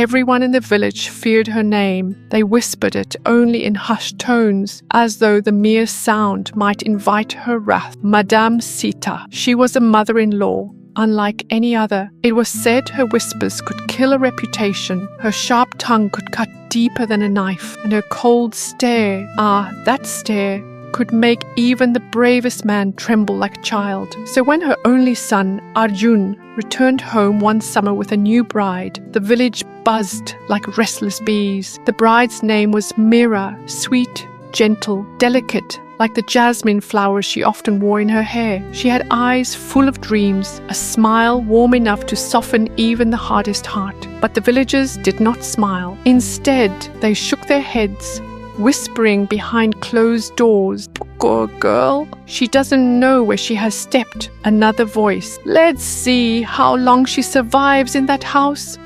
Everyone in the village feared her name. They whispered it only in hushed tones, as though the mere sound might invite her wrath. Madam Sita. She was a mother-in-law, unlike any other. It was said her whispers could kill a reputation, her sharp tongue could cut deeper than a knife, and her cold stare, that stare, could make even the bravest man tremble like a child. So when her only son, Arjun, returned home one summer with a new bride, the village buzzed like restless bees. The bride's name was Meera, sweet, gentle, delicate, like the jasmine flowers she often wore in her hair. She had eyes full of dreams, a smile warm enough to soften even the hardest heart. But the villagers did not smile. Instead, they shook their heads, whispering behind closed doors, "Poor girl, she doesn't know where she has stepped." Another voice, "Let's see how long she survives in that house."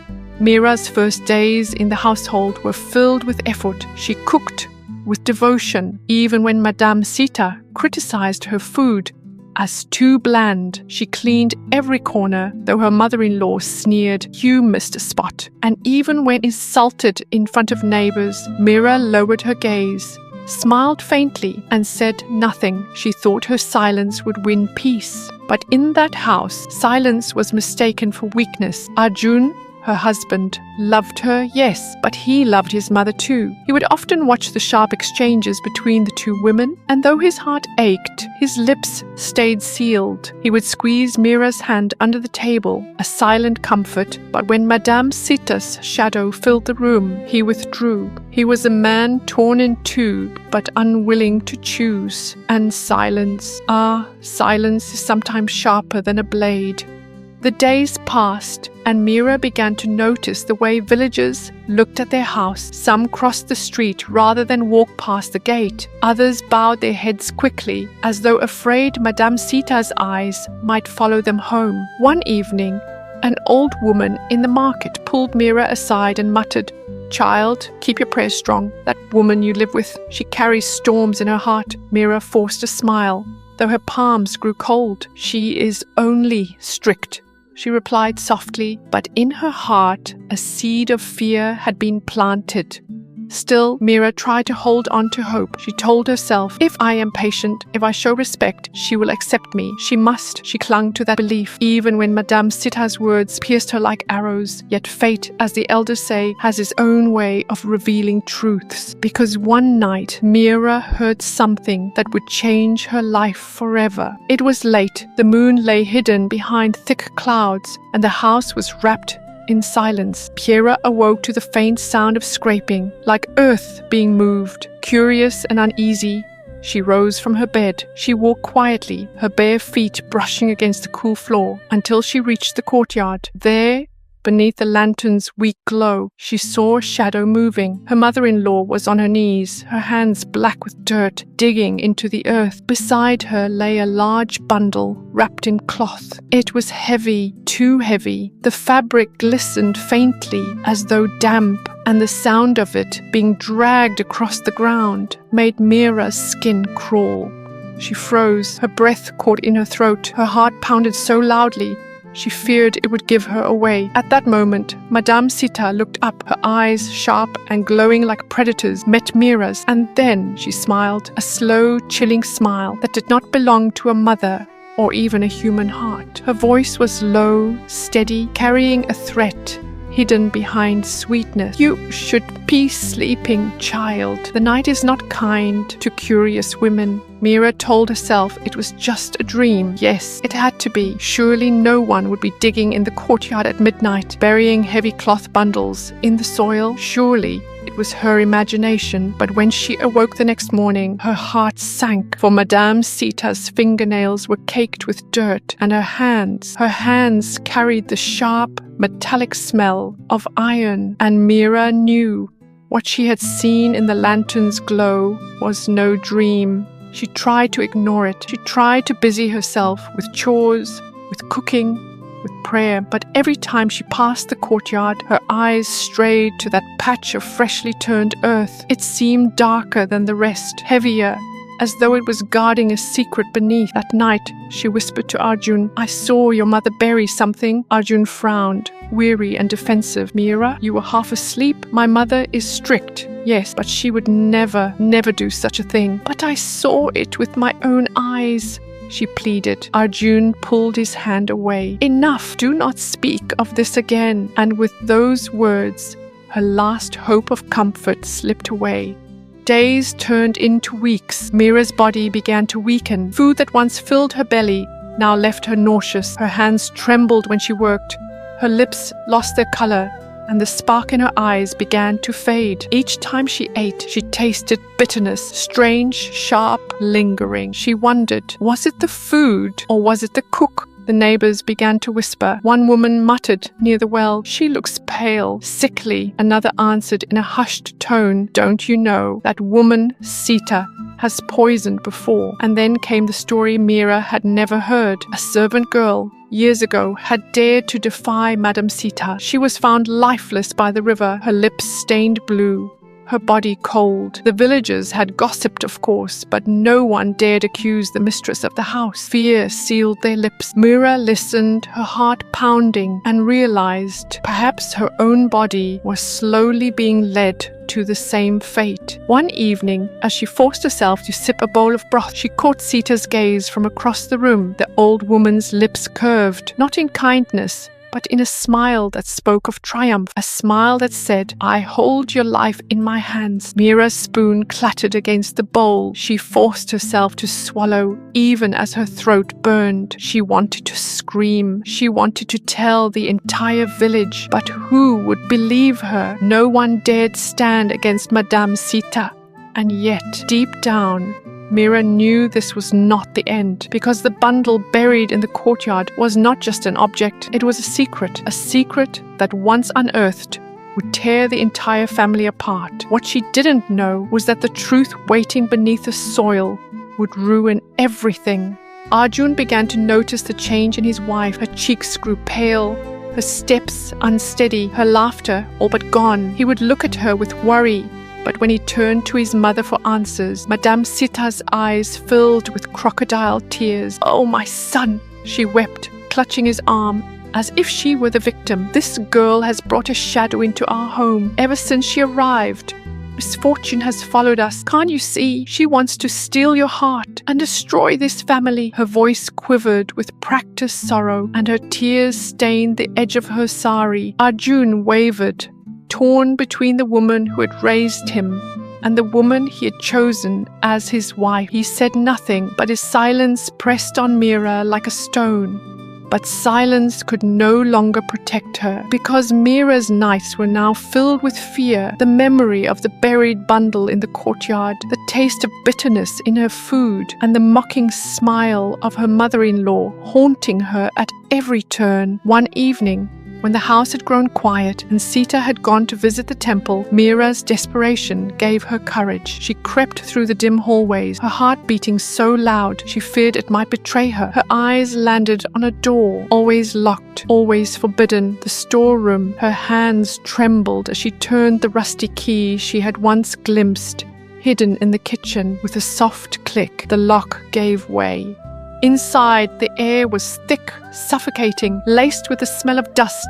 Meera's first days in the household were filled with effort. She cooked with devotion, even when Madam Sita criticized her food as too bland. She cleaned every corner, though her mother-in-law sneered, "You missed a spot." And even when insulted in front of neighbors, Meera lowered her gaze, smiled faintly, and said nothing. She thought her silence would win peace. But in that house, silence was mistaken for weakness. Arjun, her husband, loved her, yes, but he loved his mother too. He would often watch the sharp exchanges between the two women, and though his heart ached, his lips stayed sealed. He would squeeze Meera's hand under the table, a silent comfort, but when Madame Sita's shadow filled the room, he withdrew. He was a man torn in two, but unwilling to choose. And silence, silence is sometimes sharper than a blade. The days passed, and Meera began to notice the way villagers looked at their house. Some crossed the street rather than walk past the gate. Others bowed their heads quickly, as though afraid Madame Sita's eyes might follow them home. One evening, an old woman in the market pulled Meera aside and muttered, "Child, keep your prayers strong. That woman you live with, she carries storms in her heart." Meera forced a smile, though her palms grew cold. "She is only strict," she replied softly, but in her heart a seed of fear had been planted. Still, Meera tried to hold on to hope. She told herself, "If I am patient, if I show respect, she will accept me." She must. She clung to that belief, even when Madame Sita's words pierced her like arrows. Yet fate, as the elders say, has its own way of revealing truths. Because one night, Meera heard something that would change her life forever. It was late. The moon lay hidden behind thick clouds, and the house was wrapped in silence. Meera awoke to the faint sound of scraping, like earth being moved. Curious and uneasy, she rose from her bed. She walked quietly, her bare feet brushing against the cool floor, until she reached the courtyard. There, beneath the lantern's weak glow, she saw a shadow moving. Her mother-in-law was on her knees, her hands black with dirt, digging into the earth. Beside her lay a large bundle wrapped in cloth. It was heavy, too heavy. The fabric glistened faintly as though damp, and the sound of it being dragged across the ground made Meera's skin crawl. She froze, her breath caught in her throat, her heart pounded so loudly she feared it would give her away. At that moment, Madame Sita looked up, her eyes sharp and glowing like predators met Meera's, and then she smiled, a slow, chilling smile that did not belong to a mother or even a human heart. Her voice was low, steady, carrying a threat hidden behind sweetness. "You should be sleeping, child. The night is not kind to curious women." Meera told herself it was just a dream. Yes, it had to be. Surely no one would be digging in the courtyard at midnight, burying heavy cloth bundles in the soil. Surely it was her imagination. But when she awoke the next morning, her heart sank, for Madame Sita's fingernails were caked with dirt, and her hands carried the sharp, metallic smell of iron. And Meera knew what she had seen in the lantern's glow was no dream. She tried to ignore it. She tried to busy herself with chores, with cooking, with prayer. But every time she passed the courtyard, her eyes strayed to that patch of freshly turned earth. It seemed darker than the rest, heavier, as though it was guarding a secret beneath. That night, she whispered to Arjun, "I saw your mother bury something." Arjun frowned, weary and defensive. "Meera, you were half asleep. My mother is strict. Yes, but she would never do such a thing." "But I saw it with my own eyes," she pleaded. Arjun pulled his hand away. "Enough, do not speak of this again." And with those words, her last hope of comfort slipped away. Days turned into weeks. Meera's body began to weaken. Food that once filled her belly now left her nauseous. Her hands trembled when she worked. Her lips lost their color, and the spark in her eyes began to fade. Each time she ate, she tasted bitterness, strange, sharp, lingering. She wondered, was it the food or was it the cook? The neighbors began to whisper. One woman muttered near the well, "She looks pale, sickly." Another answered in a hushed tone, "Don't you know that woman Sita has poisoned before?" And then came the story Meera had never heard. A servant girl, years ago, had dared to defy Madam Sita. She was found lifeless by the river, her lips stained blue, her body cold. The villagers had gossiped, of course, but no one dared accuse the mistress of the house. Fear sealed their lips. Meera listened, her heart pounding, and realized perhaps her own body was slowly being led to the same fate. One evening, as she forced herself to sip a bowl of broth, she caught Sita's gaze from across the room. The old woman's lips curved, not in kindness, but in a smile that spoke of triumph, a smile that said, "I hold your life in my hands." Meera's spoon clattered against the bowl. She forced herself to swallow, even as her throat burned. She wanted to scream. She wanted to tell the entire village, but who would believe her? No one dared stand against Madam Sita. And yet, deep down, Meera knew this was not the end, because the bundle buried in the courtyard was not just an object, it was a secret that once unearthed would tear the entire family apart. What she didn't know was that the truth waiting beneath the soil would ruin everything. Arjun began to notice the change in his wife. Her cheeks grew pale, her steps unsteady, her laughter all but gone. He would look at her with worry, but when he turned to his mother for answers, Madame Sita's eyes filled with crocodile tears. "Oh, my son," she wept, clutching his arm, as if she were the victim. "This girl has brought a shadow into our home ever since she arrived. Misfortune has followed us. Can't you see? She wants to steal your heart and destroy this family." Her voice quivered with practiced sorrow, and her tears stained the edge of her sari. Arjun wavered, torn between the woman who had raised him and the woman he had chosen as his wife. He said nothing, but his silence pressed on Meera like a stone. But silence could no longer protect her, because Meera's nights were now filled with fear, the memory of the buried bundle in the courtyard, the taste of bitterness in her food, and the mocking smile of her mother-in-law haunting her at every turn. One evening, when the house had grown quiet and Sita had gone to visit the temple, Meera's desperation gave her courage. She crept through the dim hallways, her heart beating so loud she feared it might betray her. Her eyes landed on a door, always locked, always forbidden, the storeroom. Her hands trembled as she turned the rusty key she had once glimpsed, hidden in the kitchen. With a soft click, the lock gave way. Inside, the air was thick, suffocating, laced with the smell of dust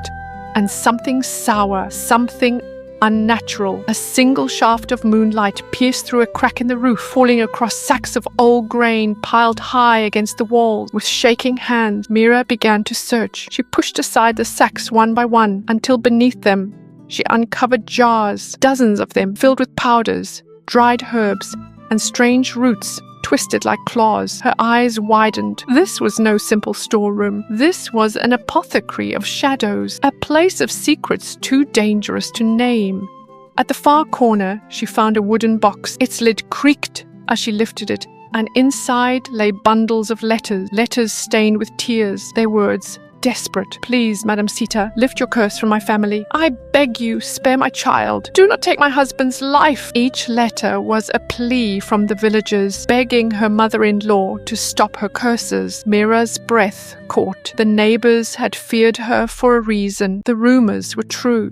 and something sour, something unnatural. A single shaft of moonlight pierced through a crack in the roof, falling across sacks of old grain piled high against the walls. With shaking hands, Meera began to search. She pushed aside the sacks one by one until beneath them she uncovered jars, dozens of them, filled with powders, dried herbs, and strange roots twisted like claws. Her eyes widened. This was no simple storeroom. This was an apothecary of shadows, a place of secrets too dangerous to name. At the far corner, she found a wooden box. Its lid creaked as she lifted it, and inside lay bundles of letters stained with tears. Their words, desperate. "Please, Madam Sita, lift your curse from my family. I beg you, spare my child. Do not take my husband's life." Each letter was a plea from the villagers, begging her mother-in-law to stop her curses. Meera's breath caught. The neighbors had feared her for a reason. The rumors were true.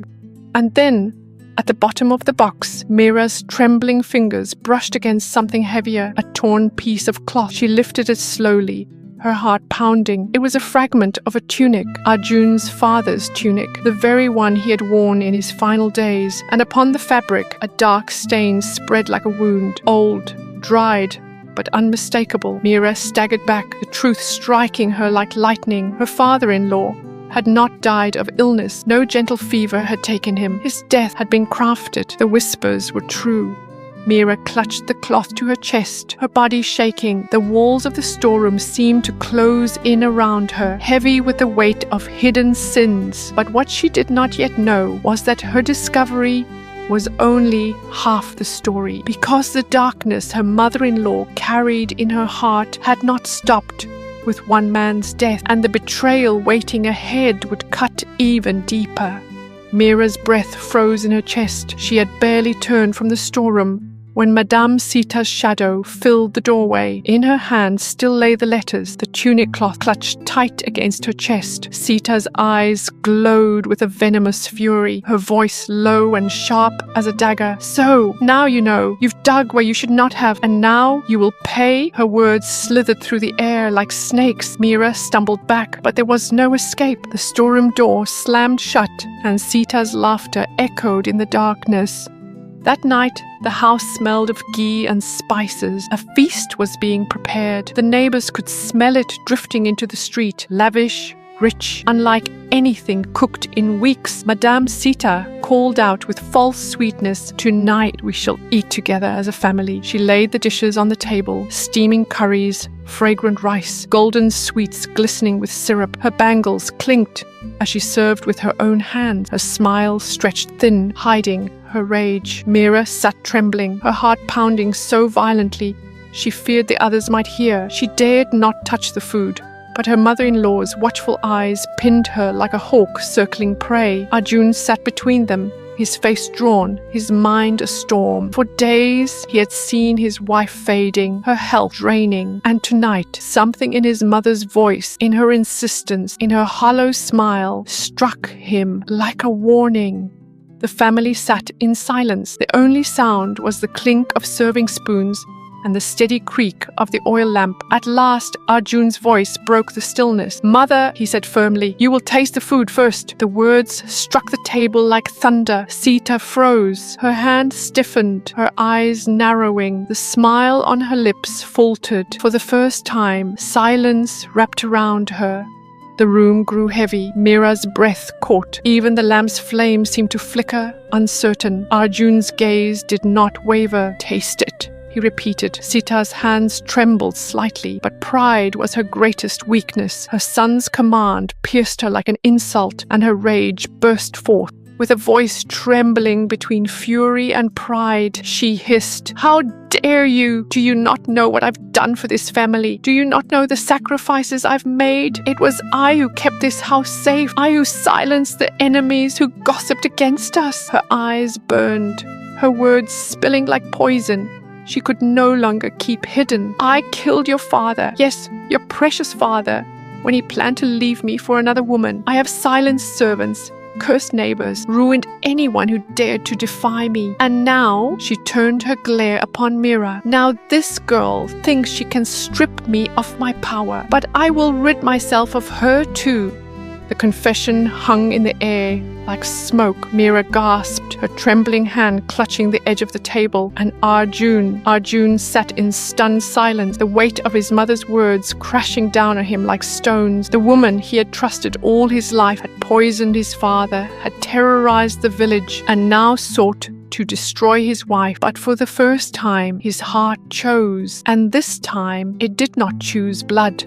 And then At the bottom of the box, Meera's trembling fingers brushed against something heavier, a torn piece of cloth. She lifted it slowly, her heart pounding. It was a fragment of a tunic, Arjun's father's tunic, the very one he had worn in his final days, and upon the fabric a dark stain spread like a wound, old, dried, but unmistakable. Meera staggered back, the truth striking her like lightning. Her father-in-law had not died of illness. No gentle fever had taken him. His death had been crafted. The whispers were true. Meera clutched the cloth to her chest, her body shaking. The walls of the storeroom seemed to close in around her, heavy with the weight of hidden sins. But what she did not yet know was that her discovery was only half the story, because the darkness her mother-in-law carried in her heart had not stopped with one man's death, and the betrayal waiting ahead would cut even deeper. Meera's breath froze in her chest. She had barely turned from the storeroom when Madam Sita's shadow filled the doorway. In her hand still lay the letters, the tunic cloth clutched tight against her chest. Sita's eyes glowed with a venomous fury, her voice low and sharp as a dagger. "So, now you know. You've dug where you should not have, and now you will pay?" Her words slithered through the air like snakes. Meera stumbled back, but there was no escape. The storeroom door slammed shut, and Sita's laughter echoed in the darkness. That night, the house smelled of ghee and spices. A feast was being prepared. The neighbors could smell it drifting into the street. Lavish, rich, unlike anything cooked in weeks. Madam Sita called out with false sweetness, "Tonight we shall eat together as a family." She laid the dishes on the table, steaming curries, fragrant rice, golden sweets glistening with syrup. Her bangles clinked as she served with her own hands. Her smile stretched thin, hiding her rage. Meera sat trembling, her heart pounding so violently she feared the others might hear. She dared not touch the food, but her mother-in-law's watchful eyes pinned her like a hawk circling prey. Arjun sat between them, his face drawn, his mind a storm. For days he had seen his wife fading, her health draining, and tonight something in his mother's voice, in her insistence, in her hollow smile, struck him like a warning. The family sat in silence. The only sound was the clink of serving spoons and the steady creak of the oil lamp. At last, Arjun's voice broke the stillness. "Mother," he said firmly, "you will taste the food first." The words struck the table like thunder. Sita froze. Her hand stiffened, her eyes narrowing. The smile on her lips faltered. For the first time, silence wrapped around her. The room grew heavy. Meera's breath caught. Even the lamp's flame seemed to flicker, uncertain. Arjun's gaze did not waver. "Taste it," he repeated. Sita's hands trembled slightly, but pride was her greatest weakness. Her son's command pierced her like an insult, and her rage burst forth. With a voice trembling between fury and pride, she hissed, "How dare you? Do you not know what I've done for this family? Do you not know the sacrifices I've made? It was I who kept this house safe, I who silenced the enemies who gossiped against us." Her eyes burned, her words spilling like poison. She could no longer keep hidden. "I killed your father, yes, your precious father, when he planned to leave me for another woman. I have silenced servants, cursed neighbors, ruined anyone who dared to defy me. And now," she turned her glare upon Meera, "now this girl thinks she can strip me of my power. But I will rid myself of her too." The confession hung in the air like smoke. Meera gasped, her trembling hand clutching the edge of the table. And Arjun sat in stunned silence, the weight of his mother's words crashing down on him like stones. The woman he had trusted all his life had poisoned his father, had terrorized the village, and now sought to destroy his wife. But for the first time, his heart chose, and this time it did not choose blood.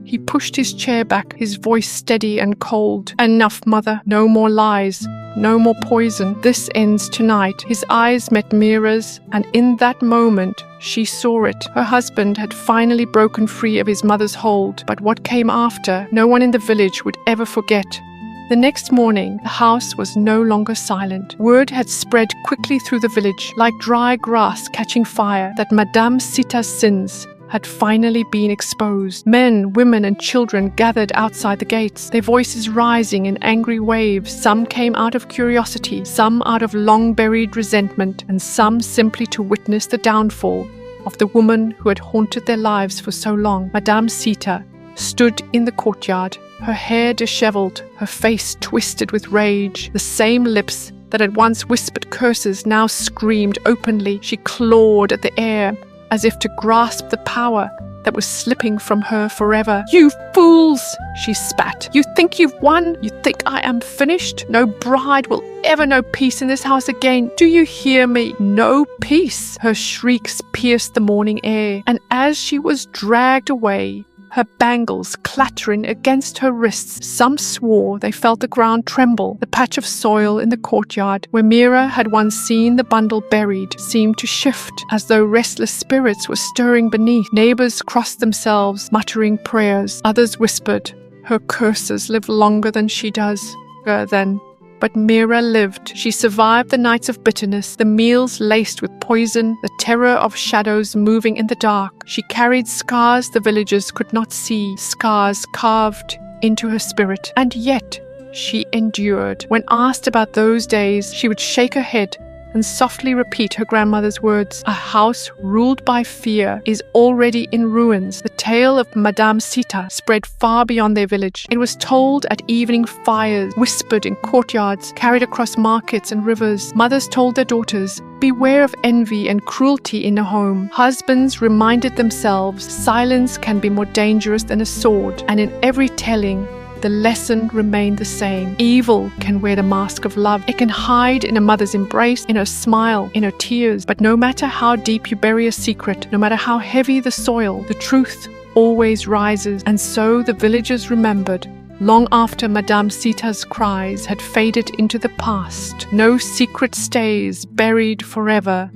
He pushed his chair back, his voice steady and cold. "Enough, mother. No more lies. No more poison. This ends tonight." His eyes met Meera's, and in that moment, she saw it. Her husband had finally broken free of his mother's hold. But what came after, no one in the village would ever forget. The next morning, the house was no longer silent. Word had spread quickly through the village, like dry grass catching fire, that Madame Sita's sins had finally been exposed. Men, women, and children gathered outside the gates, their voices rising in angry waves. Some came out of curiosity, some out of long-buried resentment, and some simply to witness the downfall of the woman who had haunted their lives for so long. Madam Sita stood in the courtyard, her hair disheveled, her face twisted with rage. The same lips that had once whispered curses now screamed openly. She clawed at the air as if to grasp the power that was slipping from her forever. "You fools!" she spat. "You think you've won? You think I am finished? No bride will ever know peace in this house again. Do you hear me? No peace!" Her shrieks pierced the morning air, and as she was dragged away, her bangles clattering against her wrists, some swore they felt the ground tremble. The patch of soil in the courtyard, where Meera had once seen the bundle buried, seemed to shift, as though restless spirits were stirring beneath. Neighbors crossed themselves, muttering prayers. Others whispered, "Her curses live longer than she does." But Meera lived. She survived the nights of bitterness, the meals laced with poison, the terror of shadows moving in the dark. She carried scars the villagers could not see, scars carved into her spirit. And yet she endured. When asked about those days, she would shake her head and softly repeat her grandmother's words. A house ruled by fear is already in ruins. The tale of Madam Sita spread far beyond their village. It was told at evening fires, whispered in courtyards, carried across markets and rivers. Mothers told their daughters, beware of envy and cruelty in a home. Husbands reminded themselves, silence can be more dangerous than a sword. And in every telling, the lesson remained the same. Evil can wear the mask of love. It can hide in a mother's embrace, in her smile, in her tears. But no matter how deep you bury a secret, no matter how heavy the soil, the truth always rises. And so the villagers remembered, long after Madam Sita's cries had faded into the past. No secret stays, buried forever.